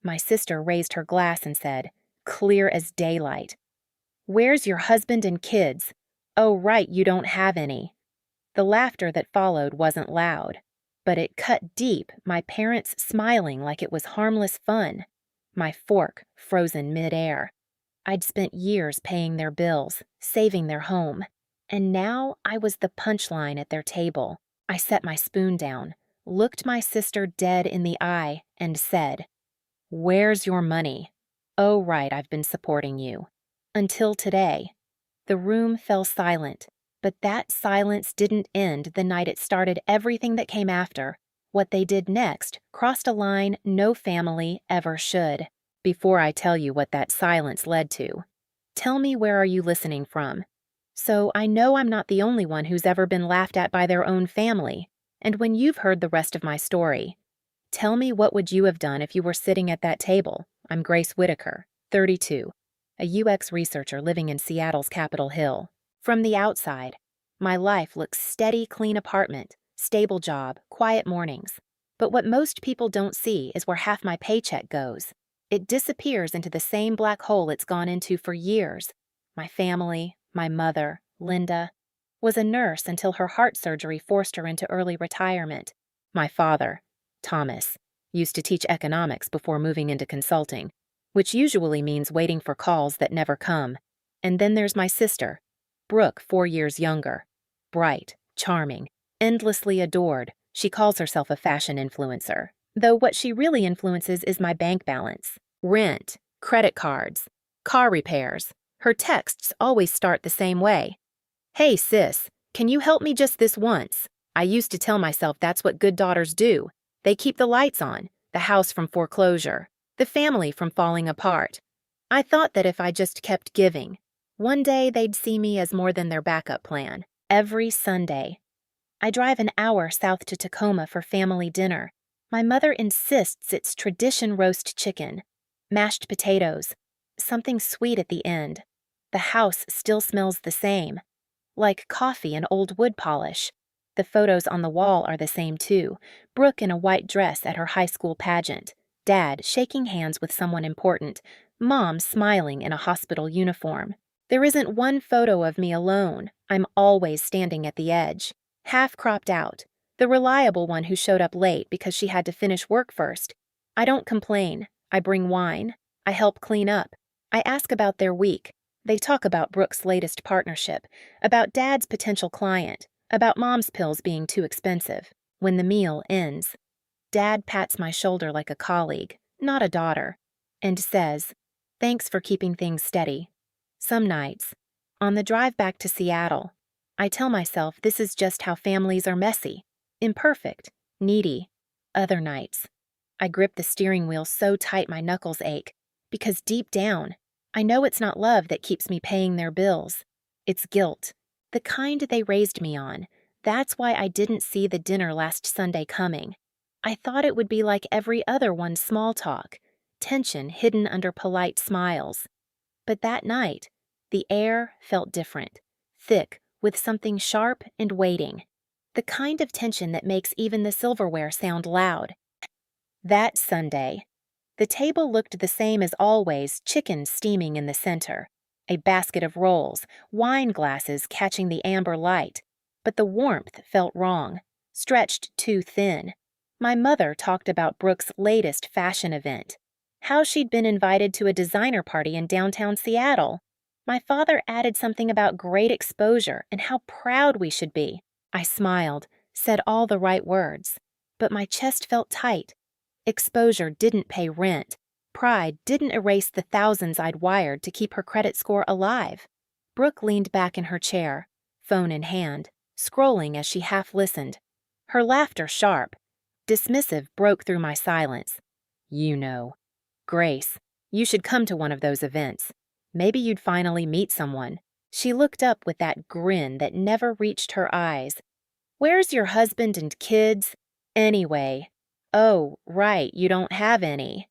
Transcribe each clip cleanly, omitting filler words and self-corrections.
My sister raised her glass and said, clear as daylight, "Where's your husband and kids? Oh, right, you don't have any." The laughter that followed wasn't loud, but it cut deep, my parents smiling like it was harmless fun. My fork frozen midair. I'd spent years paying their bills, saving their home, and now I was the punchline at their table. I set my spoon down, looked my sister dead in the eye, and said, "Where's your money? Oh, right, I've been supporting you." Until today. The room fell silent, but that silence didn't end the night it started everything that came after. What they did next crossed a line no family ever should. Before I tell you what that silence led to, tell me, where are you listening from? So I know I'm not the only one who's ever been laughed at by their own family. And when you've heard the rest of my story, tell me, what would you have done if you were sitting at that table? I'm Grace Whitaker, 32, a UX researcher living in Seattle's Capitol Hill. From the outside, my life looks steady, clean apartment, stable job, quiet mornings. But what most people don't see is where half my paycheck goes. It disappears into the same black hole it's gone into for years. My family, my mother, Linda, was a nurse until her heart surgery forced her into early retirement. My father, Thomas, used to teach economics before moving into consulting, which usually means waiting for calls that never come. And then there's my sister, Brooke, 4 years younger. Bright, charming, endlessly adored. She calls herself a fashion influencer, though what she really influences is my bank balance, rent, credit cards, car repairs. Her texts always start the same way. "Hey sis, can you help me just this once?" I used to tell myself that's what good daughters do. They keep the lights on, the house from foreclosure, the family from falling apart. I thought that if I just kept giving, one day they'd see me as more than their backup plan. Every Sunday, I drive an hour south to Tacoma for family dinner. My mother insists it's tradition roast chicken, mashed potatoes, something sweet at the end. The house still smells the same, like coffee and old wood polish. The photos on the wall are the same too. Brooke in a white dress at her high school pageant, Dad shaking hands with someone important, Mom smiling in a hospital uniform. There isn't one photo of me alone. I'm always standing at the edge, half cropped out, the reliable one who showed up late because she had to finish work first. I don't complain. I bring wine. I help clean up. I ask about their week. They talk about Brooke's latest partnership, about Dad's potential client, about Mom's pills being too expensive. When the meal ends, Dad pats my shoulder like a colleague, not a daughter, and says, "Thanks for keeping things steady." Some nights, on the drive back to Seattle, I tell myself this is just how families are: messy, imperfect, needy. Other nights, I grip the steering wheel so tight my knuckles ache, because deep down, I know it's not love that keeps me paying their bills. It's guilt, the kind they raised me on. That's why I didn't see the dinner last Sunday coming. I thought it would be like every other one: small talk, tension hidden under polite smiles. But that night, the air felt different, thick with something sharp and waiting, the kind of tension that makes even the silverware sound loud. That Sunday, the table looked the same as always: chicken steaming in the center, a basket of rolls, wine glasses catching the amber light. But the warmth felt wrong, stretched too thin. My mother talked about Brooke's latest fashion event, how she'd been invited to a designer party in downtown Seattle. My father added something about great exposure and how proud we should be. I smiled, said all the right words, but my chest felt tight. Exposure didn't pay rent. Pride didn't erase the thousands I'd wired to keep her credit score alive. Brooke leaned back in her chair, phone in hand, scrolling as she half listened. Her laughter sharp, dismissive, broke through my silence. "You know, Grace, you should come to one of those events. Maybe you'd finally meet someone." She looked up with that grin that never reached her eyes. "Where's your husband and kids? Anyway." "Oh, right, you don't have any."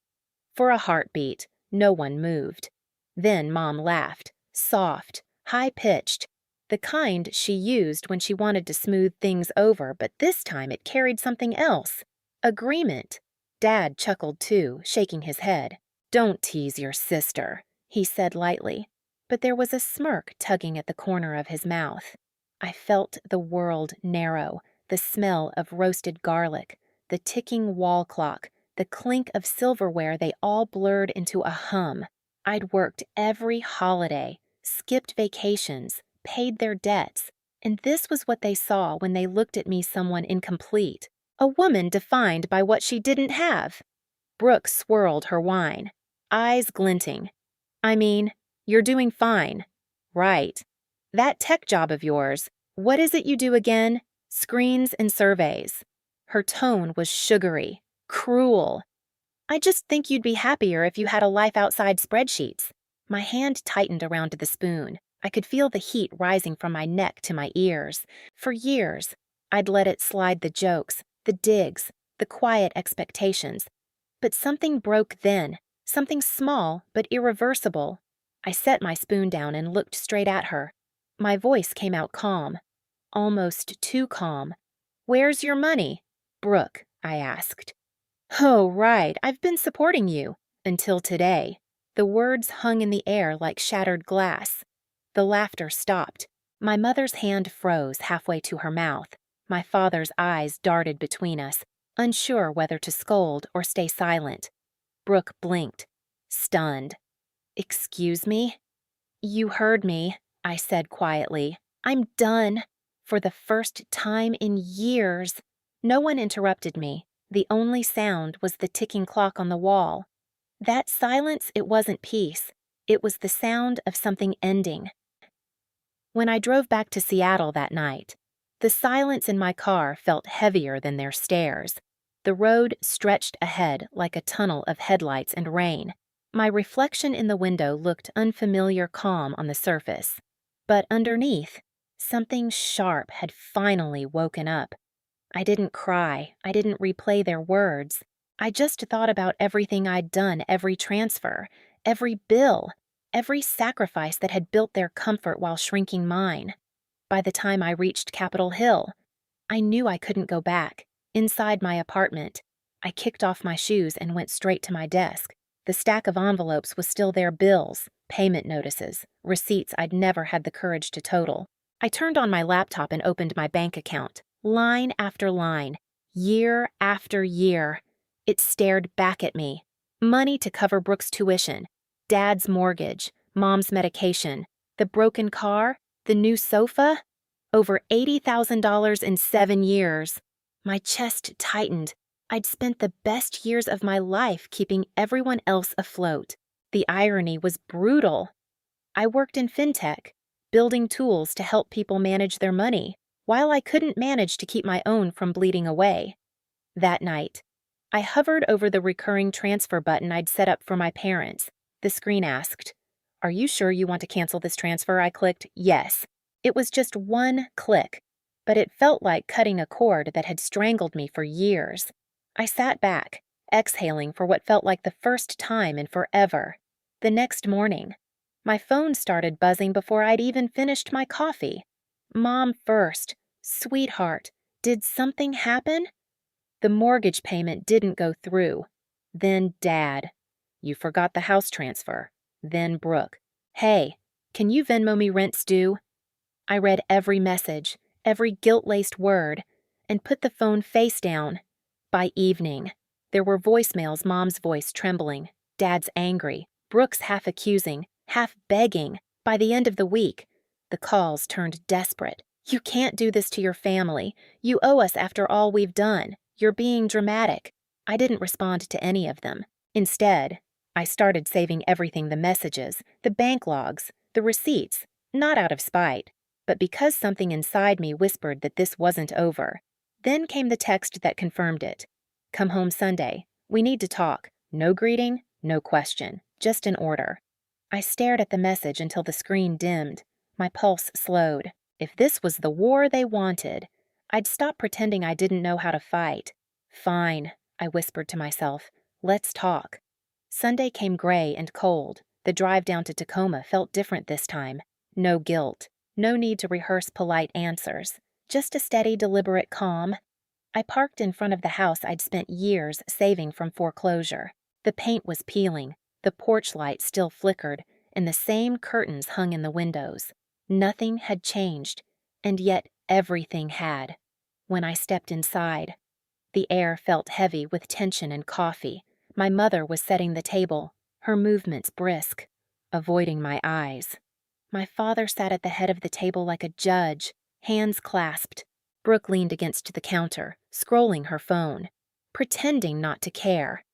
For a heartbeat, no one moved. Then Mom laughed, soft, high-pitched, the kind she used when she wanted to smooth things over, but this time it carried something else. Agreement. Dad chuckled too, shaking his head. "Don't tease your sister," he said lightly, but there was a smirk tugging at the corner of his mouth. I felt the world narrow, the smell of roasted garlic, the ticking wall clock, the clink of silverware, they all blurred into a hum. I'd worked every holiday, skipped vacations, paid their debts, and this was what they saw when they looked at me, someone incomplete, a woman defined by what she didn't have. Brooke swirled her wine, eyes glinting. "I mean, you're doing fine." "Right. That tech job of yours, what is it you do again?" "Screens and surveys." Her tone was sugary, cruel. "I just think you'd be happier if you had a life outside spreadsheets." My hand tightened around the spoon. I could feel the heat rising from my neck to my ears. For years, I'd let it slide, the jokes, the digs, the quiet expectations. But something broke then, something small but irreversible. I set my spoon down and looked straight at her. My voice came out calm, almost too calm. "Where's your money?" "Brooke," I asked. "Oh, right, I've been supporting you. Until today." The words hung in the air like shattered glass. The laughter stopped. My mother's hand froze halfway to her mouth. My father's eyes darted between us, unsure whether to scold or stay silent. Brooke blinked, stunned. "Excuse me?" "You heard me," I said quietly. "I'm done." For the first time in years. No one interrupted me. The only sound was the ticking clock on the wall. That silence, it wasn't peace. It was the sound of something ending. When I drove back to Seattle that night, the silence in my car felt heavier than their stares. The road stretched ahead like a tunnel of headlights and rain. My reflection in the window looked unfamiliar calm on the surface. But underneath, something sharp had finally woken up. I didn't cry. I didn't replay their words. I just thought about everything I'd done, every transfer, every bill, every sacrifice that had built their comfort while shrinking mine. By the time I reached Capitol Hill, I knew I couldn't go back. Inside my apartment, I kicked off my shoes and went straight to my desk. The stack of envelopes was still there, bills, payment notices, receipts I'd never had the courage to total. I turned on my laptop and opened my bank account. Line after line, year after year. It stared back at me. Money to cover Brooke's tuition, Dad's mortgage, Mom's medication, the broken car, the new sofa. Over $80,000 in 7 years. My chest tightened. I'd spent the best years of my life keeping everyone else afloat. The irony was brutal. I worked in fintech, building tools to help people manage their money, while I couldn't manage to keep my own from bleeding away. That night, I hovered over the recurring transfer button I'd set up for my parents. The screen asked, "Are you sure you want to cancel this transfer?" I clicked yes. It was just one click, but it felt like cutting a cord that had strangled me for years. I sat back, exhaling for what felt like the first time in forever. The next morning, my phone started buzzing before I'd even finished my coffee. "Mom first. Sweetheart, did something happen?" The mortgage payment didn't go through. Then Dad. "You forgot the house transfer." Then Brooke. "Hey, can you Venmo me rent's due?" I read every message, every guilt-laced word, and put the phone face down. By evening, there were voicemails, Mom's voice trembling, Dad's angry, Brooke's half accusing, half begging. By the end of the week, the calls turned desperate. "You can't do this to your family. You owe us after all we've done. You're being dramatic." I didn't respond to any of them. Instead, I started saving everything, the messages, the bank logs, the receipts, not out of spite, but because something inside me whispered that this wasn't over. Then came the text that confirmed it. "Come home Sunday. We need to talk. No greeting, no question, just an order." I stared at the message until the screen dimmed. My pulse slowed. If this was the war they wanted, I'd stop pretending I didn't know how to fight. "Fine," I whispered to myself. "Let's talk." Sunday came gray and cold. The drive down to Tacoma felt different this time. No guilt. No need to rehearse polite answers. Just a steady, deliberate calm. I parked in front of the house I'd spent years saving from foreclosure. The paint was peeling, the porch light still flickered, and the same curtains hung in the windows. Nothing had changed, and yet everything had. When I stepped inside, the air felt heavy with tension and coffee. My mother was setting the table, her movements brisk, avoiding my eyes. My father sat at the head of the table like a judge, hands clasped. Brooke leaned against the counter, scrolling her phone, pretending not to care.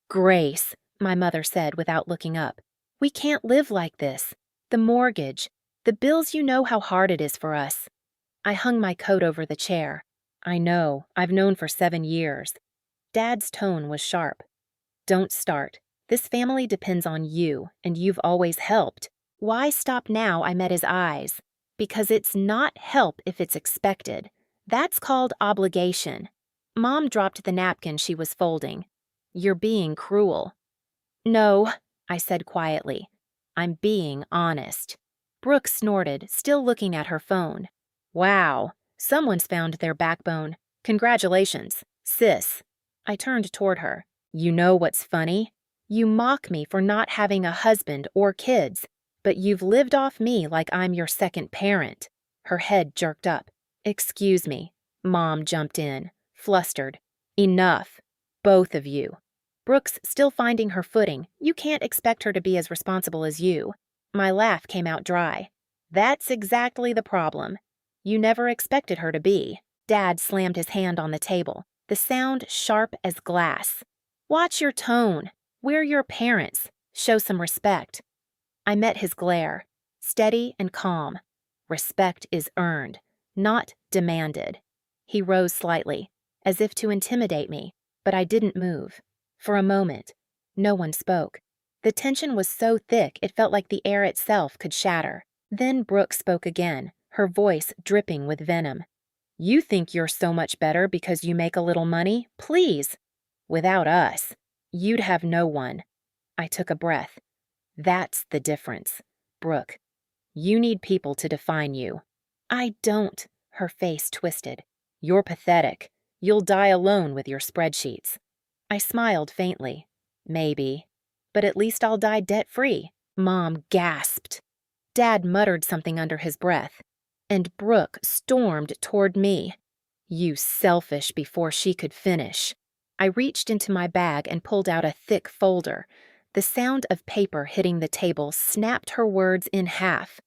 "Grace," my mother said without looking up, "we can't live like this. The mortgage, the bills, you know how hard it is for us." I hung my coat over the chair. "I know, I've known for 7 years. Dad's tone was sharp. "Don't start. This family depends on you, and you've always helped. Why stop now?" I met his eyes. "Because it's not help if it's expected. That's called obligation." Mom dropped the napkin she was folding. "You're being cruel." "No," I said quietly. "I'm being honest." Brooke snorted, still looking at her phone. "Wow, someone's found their backbone. Congratulations, sis." I turned toward her. "You know what's funny? You mock me for not having a husband or kids, but you've lived off me like I'm your second parent." Her head jerked up. "Excuse me." Mom jumped in, flustered. "Enough. Both of you." "Brooke's still finding her footing. You can't expect her to be as responsible as you." My laugh came out dry. "That's exactly the problem. You never expected her to be." Dad slammed his hand on the table, the sound sharp as glass. "Watch your tone. We're your parents. Show some respect." I met his glare, steady and calm. Respect is earned, not demanded. He rose slightly, as if to intimidate me, but I didn't move. For a moment, no one spoke. The tension was so thick it felt like the air itself could shatter. Then Brooke spoke again, her voice dripping with venom. "You think you're so much better because you make a little money? Please! Without us, you'd have no one." I took a breath. "That's the difference. Brooke, you need people to define you." "I don't." Her face twisted. "You're pathetic. You'll die alone with your spreadsheets." I smiled faintly. "Maybe. But at least I'll die debt-free." Mom gasped. Dad muttered something under his breath, and Brooke stormed toward me. "You selfish," before she could finish. I reached into my bag and pulled out a thick folder. The sound of paper hitting the table snapped her words in half.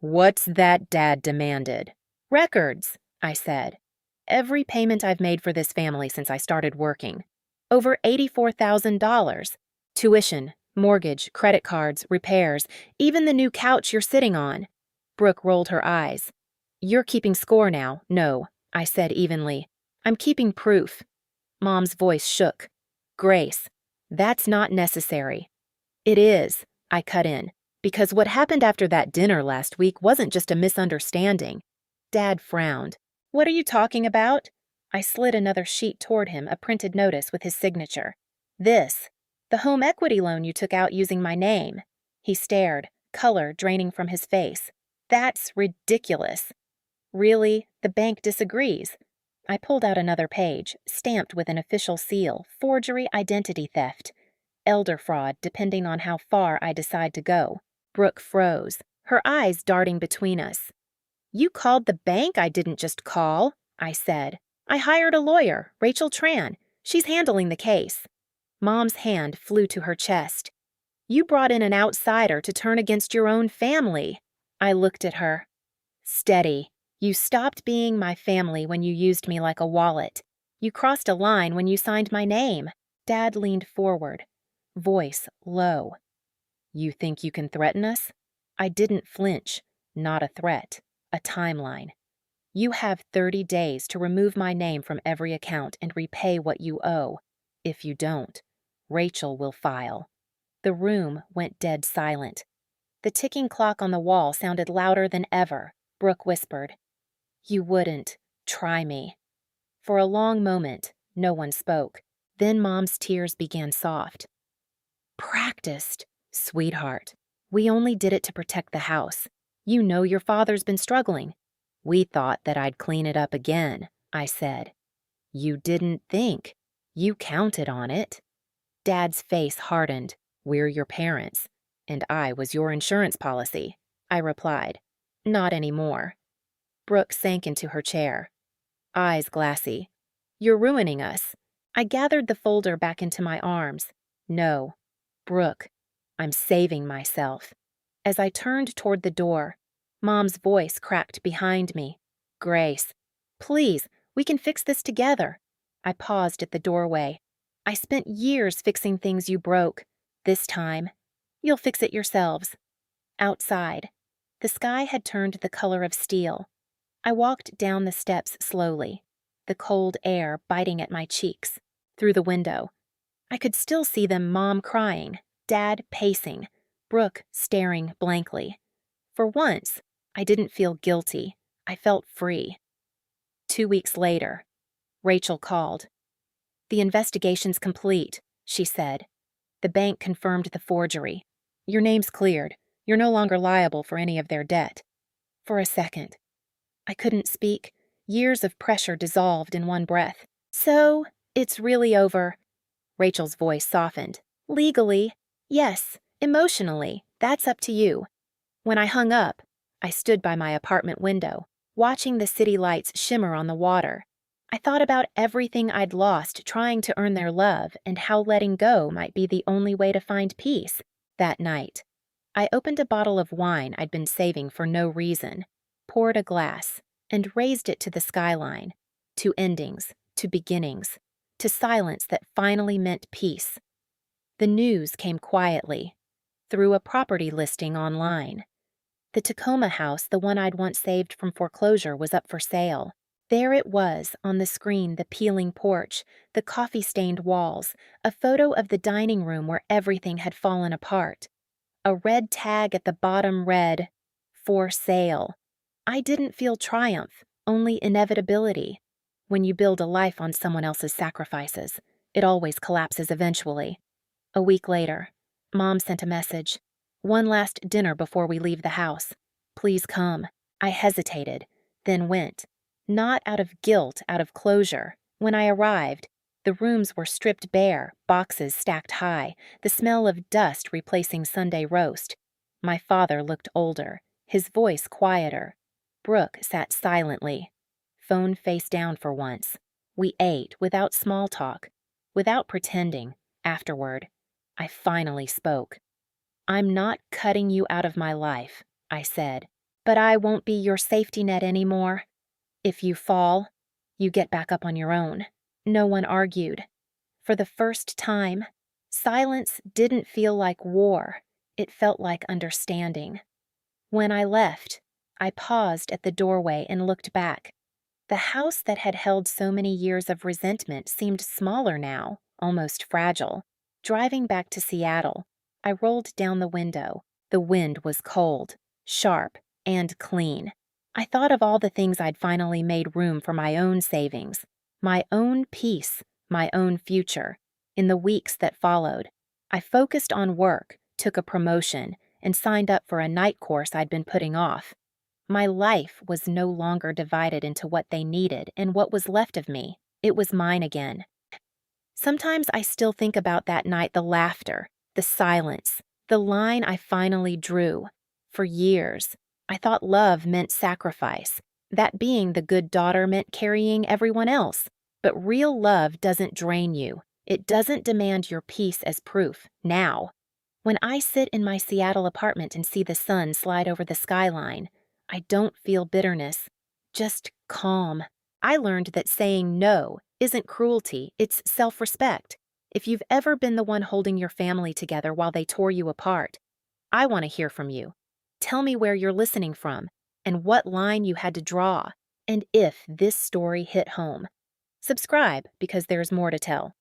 "What's that Dad demanded?" "Records," I said. "Every payment I've made for this family since I started working. Over $84,000. Tuition, mortgage, credit cards, repairs, even the new couch you're sitting on." Brooke rolled her eyes. "You're keeping score now." "No," I said evenly. "I'm keeping proof." Mom's voice shook. "Grace, that's not necessary." "It is," I cut in, "because what happened after that dinner last week wasn't just a misunderstanding." Dad frowned. "What are you talking about?" I slid another sheet toward him, a printed notice with his signature. "This. The home equity loan you took out using my name." He stared, color draining from his face. "That's ridiculous." "Really? The bank disagrees." I pulled out another page, stamped with an official seal, forgery, identity theft. Elder fraud, depending on how far I decide to go. Brooke froze, her eyes darting between us. "You called the bank?" "I didn't just call," I said. "I hired a lawyer, Rachel Tran. She's handling the case." Mom's hand flew to her chest. "You brought in an outsider to turn against your own family." I looked at her. "Steady. You stopped being my family when you used me like a wallet. You crossed a line when you signed my name." Dad leaned forward, voice low. "You think you can threaten us?" I didn't flinch. Not a threat, a timeline. "You have 30 days to remove my name from every account and repay what you owe. If you don't, Rachel will file." The room went dead silent. The ticking clock on the wall sounded louder than ever. Brooke whispered, "You wouldn't try me." For a long moment, no one spoke. Then Mom's tears began soft. "Practiced, sweetheart. We only did it to protect the house. You know your father's been struggling." "We thought that I'd clean it up again," I said. You didn't think. You counted on it. Dad's face hardened. We're your parents. And I was your insurance policy, I replied. Not anymore. Brooke sank into her chair, eyes glassy. You're ruining us. I gathered the folder back into my arms. No. Brooke, I'm saving myself. As I turned toward the door, Mom's voice cracked behind me. Grace, please, we can fix this together. I paused at the doorway. I spent years fixing things you broke. This time, you'll fix it yourselves. Outside, the sky had turned the color of steel. I walked down the steps slowly, the cold air biting at my cheeks. Through the window, I could still see them, Mom crying, Dad pacing, Brooke staring blankly. For once, I didn't feel guilty. I felt free. 2 weeks later, Rachel called. The investigation's complete, she said. The bank confirmed the forgery. Your name's cleared. You're no longer liable for any of their debt. For a second, I couldn't speak. Years of pressure dissolved in one breath. So, it's really over. Rachel's voice softened. Legally, yes. Emotionally, that's up to you. When I hung up, I stood by my apartment window, watching the city lights shimmer on the water. I thought about everything I'd lost trying to earn their love and how letting go might be the only way to find peace. That night, I opened a bottle of wine I'd been saving for no reason, poured a glass, and raised it to the skyline, to endings, to beginnings, to silence that finally meant peace. The news came quietly, through a property listing online. The Tacoma house, the one I'd once saved from foreclosure, was up for sale. There it was, on the screen, the peeling porch, the coffee-stained walls, a photo of the dining room where everything had fallen apart. A red tag at the bottom read, "For sale." I didn't feel triumph, only inevitability. When you build a life on someone else's sacrifices, it always collapses eventually. A week later, Mom sent a message. One last dinner before we leave the house. Please come. I hesitated, then went. Not out of guilt, out of closure. When I arrived, the rooms were stripped bare, boxes stacked high, the smell of dust replacing Sunday roast. My father looked older, his voice quieter. Brooke sat silently, phone face down for once. We ate without small talk, without pretending. Afterward, I finally spoke. I'm not cutting you out of my life, I said, but I won't be your safety net anymore. If you fall, you get back up on your own. No one argued. For the first time, silence didn't feel like war. It felt like understanding. When I left, I paused at the doorway and looked back. The house that had held so many years of resentment seemed smaller now, almost fragile. Driving back to Seattle, I rolled down the window. The wind was cold, sharp, and clean. I thought of all the things I'd finally made room for my own savings, my own peace, my own future. In the weeks that followed, I focused on work, took a promotion, and signed up for a night course I'd been putting off. My life was no longer divided into what they needed and what was left of me. It was mine again. Sometimes I still think about that night, the laughter, the silence, the line I finally drew. For years, I thought love meant sacrifice, that being the good daughter meant carrying everyone else. But real love doesn't drain you. It doesn't demand your peace as proof, now. When I sit in my Seattle apartment and see the sun slide over the skyline, I don't feel bitterness, just calm. I learned that saying no isn't cruelty, it's self-respect. If you've ever been the one holding your family together while they tore you apart, I want to hear from you. Tell me where you're listening from, and what line you had to draw, and if this story hit home. Subscribe because there's more to tell.